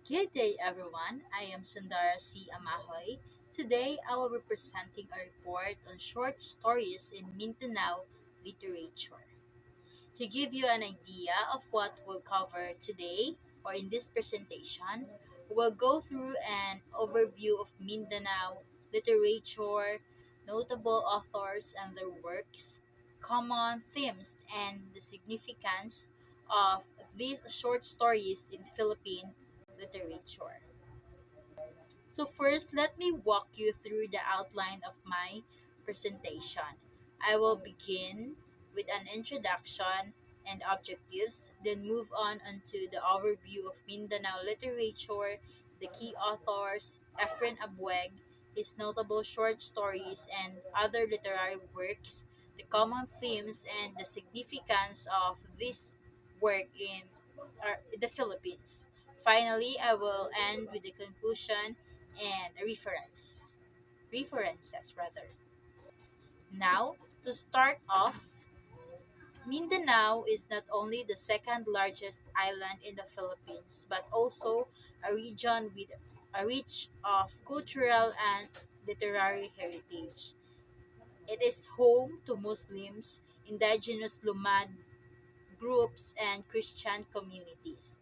Good day, everyone. I am Sundara C. Amahoy. Today, I will be presenting a report on short stories in Mindanao literature. To give you an idea of what we'll cover today or in this presentation, we'll go through an overview of Mindanao literature, notable authors and their works, common themes, and the significance of these short stories in Philippine literature. So, first, let me walk you through the outline of my presentation. I will begin with an introduction and objectives, then move on onto the overview of Mindanao literature, the key authors, Efren Abueg, his notable short stories, and other literary works, the common themes, and the significance of this work in the Philippines. Finally, I will end with the conclusion and references rather. Now, to start off, Mindanao is not only the second largest island in the Philippines, but also a region with a rich of cultural and literary heritage. It is home to Muslims, indigenous Lumad groups, and Christian communities.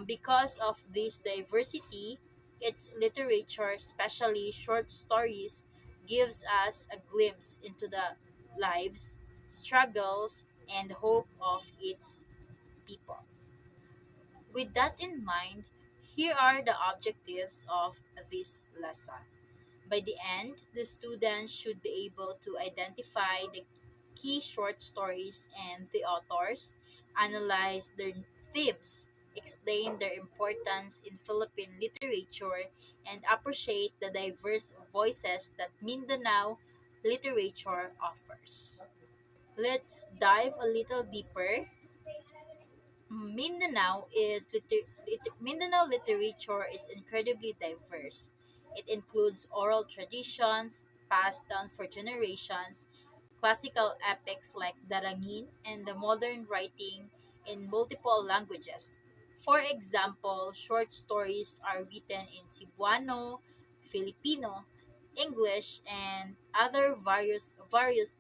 Because of this diversity, its literature, especially short stories, gives us a glimpse into the lives, struggles, and hope of its people. With that in mind, here are the objectives of this lesson. By the end, the students should be able to identify the key short stories and the authors, analyze their themes, explain their importance in Philippine literature, and appreciate the diverse voices that Mindanao literature offers. Let's dive a little deeper. Mindanao literature is incredibly diverse. It includes oral traditions passed down for generations, classical epics like Darangin, and the modern writing in multiple languages. For example, short stories are written in Cebuano, Filipino, English, and other various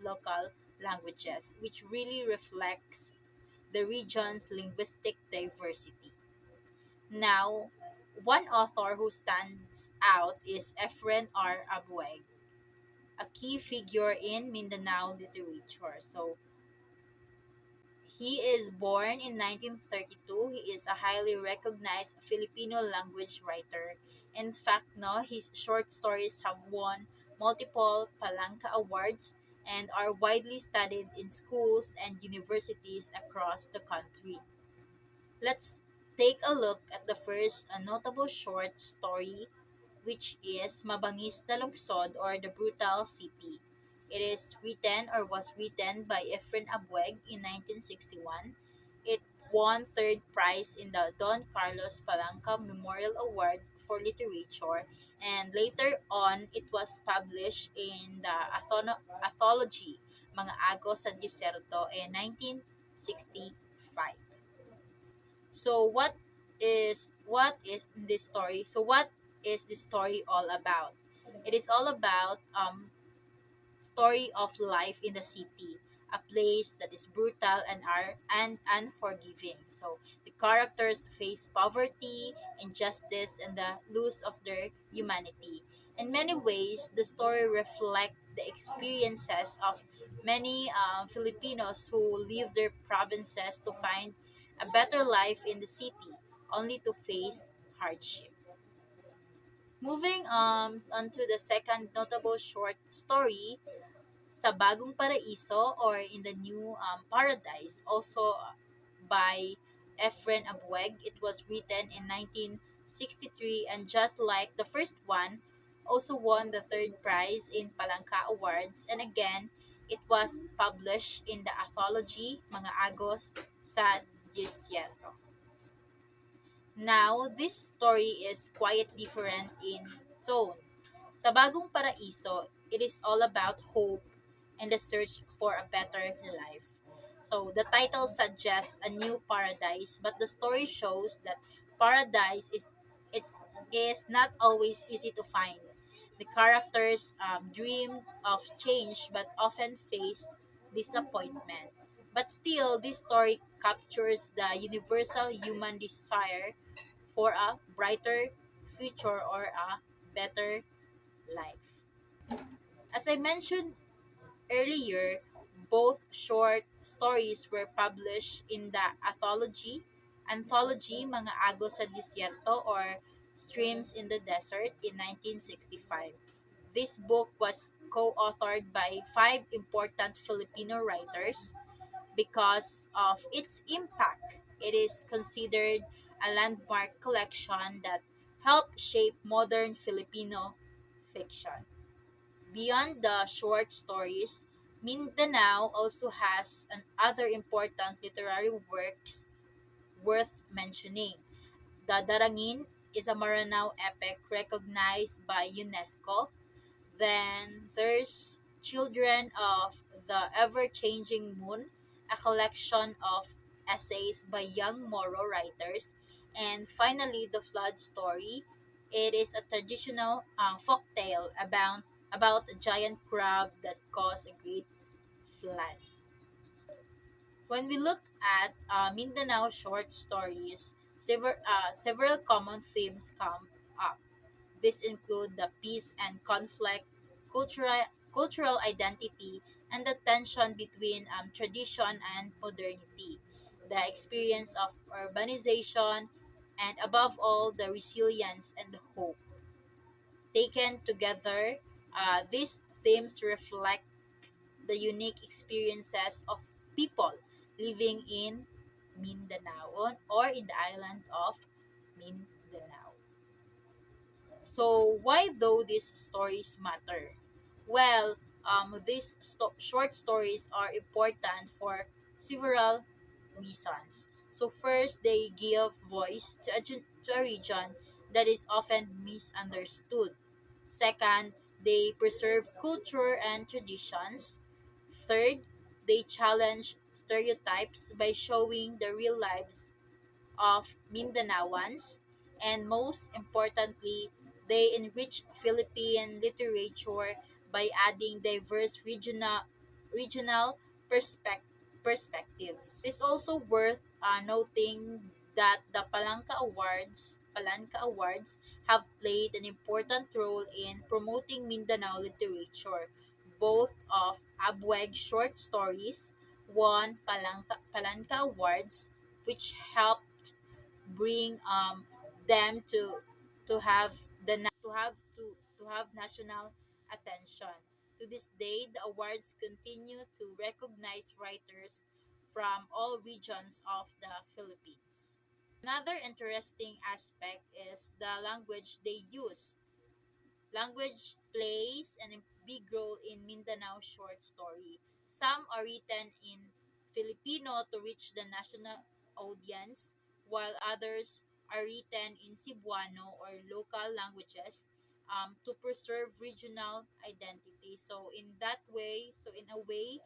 local languages, which really reflects the region's linguistic diversity. Now, one author who stands out is Efren R. Abueg, a key figure in Mindanao literature. So, he is born in 1932. He is a highly recognized Filipino language writer. In fact, no, his short stories have won multiple Palanca Awards and are widely studied in schools and universities across the country. Let's take a look at the first notable short story, which is Mabangis na Lungsod or The Brutal City. It is written or was written by Efren Abueg in 1961. It won third prize in the Don Carlos Palanca Memorial Award for Literature, and later on it was published in the anthology Mga Agos sa Diserto in 1965. So what is this story? So what is this story all about? It is all about story of life in the city, a place that is brutal and unforgiving. So the characters face poverty, injustice, and the loss of their humanity. In many ways, the story reflects the experiences of many Filipinos who leave their provinces to find a better life in the city, only to face hardship. Moving on to the second notable short story, sa Bagong Paraiso or in the New Paradise, also by Efren Abueg. It was written in 1963, and just like the first one, also won the third prize in Palangka Awards, and again, it was published in the anthology Mga Agos sa Desierto. Now, this story is quite different in tone. Sa Bagong Paraiso, it is all about hope and the search for a better life. So, the title suggests a new paradise, but the story shows that paradise is it's is not always easy to find. The characters dream of change but often face disappointment. But still, this story captures the universal human desire for a brighter future or a better life. As I mentioned earlier, both short stories were published in the anthology Mga Agos sa Desierto or Streams in the Desert in 1965. This book was co-authored by five important Filipino writers. Because of its impact, it is considered a landmark collection that helped shape modern Filipino fiction. Beyond the short stories, Mindanao also has other important literary works worth mentioning. The Darangin is a Maranao epic recognized by UNESCO. Then there's Children of the Ever Changing Moon, a collection of essays by young Moro writers. And finally, The Flood Story. It is a traditional folk tale about a giant crab that caused a great flood. When we look at Mindanao short stories, several common themes come up. These include the peace and conflict, cultural identity, and the tension between tradition and modernity, the experience of urbanization, and above all, the resilience and the hope. Taken together, these themes reflect the unique experiences of people living in Mindanao or in the island of Mindanao. So, why though these stories matter? Well, these short stories are important for several reasons. So, first, they give voice to to a region that is often misunderstood. Second, they preserve culture and traditions. Third, they challenge stereotypes by showing the real lives of Mindanaoans, and most importantimportantly, they enrich Philippine literature by adding diverse regional perspec- perspectives. It is also worth noting that the Palanca Awards have played an important role in promoting Mindanao literature. Both of Abweg's short stories won Palanca Awards, which helped bring them to have to have national attention. To this day, the awards continue to recognize writers from all regions of the Philippines. Another interesting aspect is the language they use. Language plays big role in Mindanao short story. Some are written in Filipino to reach the national audience, while others are written in Cebuano or local languages to preserve regional identity. So in a way,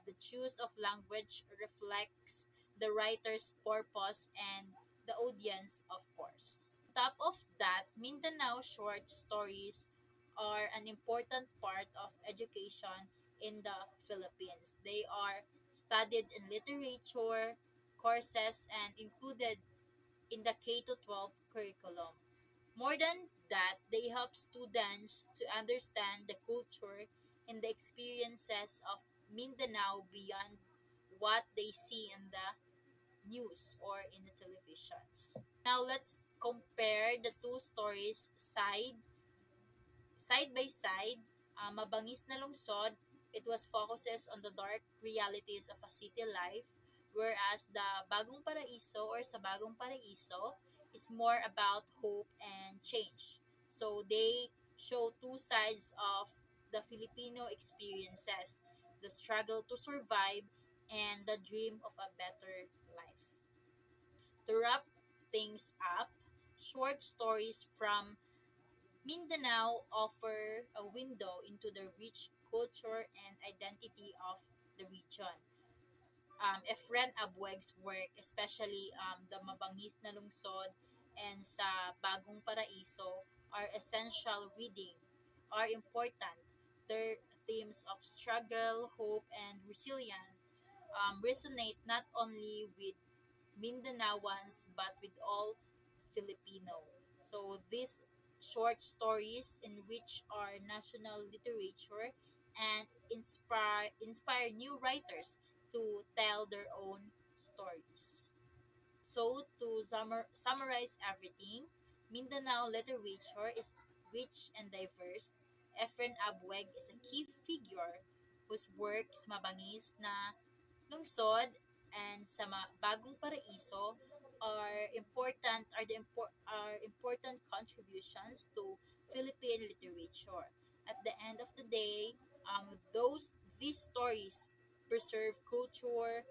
the choice of language reflects the writer's purpose and the audience, of course. Top of that, Mindanao short stories are an important part of education in the Philippines. They are studied in literature courses and included in the K to 12 curriculum. More than that, they help students to understand the culture and the experiences of Mindanao beyond what they see in the news or in the televisions. Now let's compare the two stories side by side. Mabangis na Lungsod, it was focuses on the dark realities of a city life, whereas the Bagong Paraiso or sa Bagong Paraiso is more about hope and change. So they show two sides of the Filipino experiences, the struggle to survive and the dream of a better life. To wrap things up, short stories from Mindanao offer a window into the rich culture and identity of the region. Efren Abueg's work, especially the Mabangis na Lungsod and sa Bagong Paraiso are essential reading, are important. Their themes of struggle, hope, and resilience resonate not only with Mindanaoans but with all Filipino. So these short stories enrich our national literature and inspire new writers to tell their own stories. So to summarize everything, Mindanao literature is rich and diverse. Efren Abweg is a key figure whose works mabangis na lungsod and sa bagong paraiso are important contributions to Philippine literature. At the end of the day, these stories preserve culture,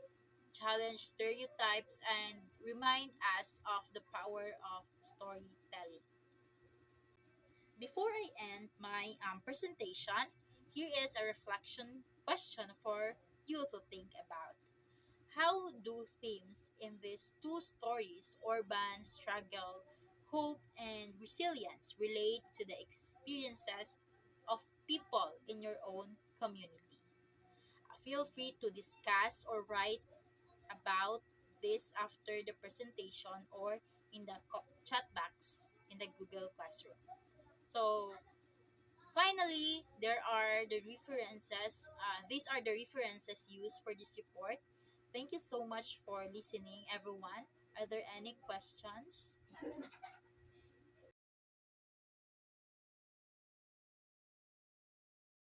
challenge stereotypes, and remind us of the power of storytelling. Before I end my presentation, here is a reflection question for you to think about. How do themes in these two stories, urban struggle, hope, and resilience, relate to the experiences of people in your own community? Feel free to discuss or write about this after the presentation or in the chat box in the Google Classroom. So, finally, there are the references. These are the references used for this report. Thank you so much for listening, everyone. Are there any questions?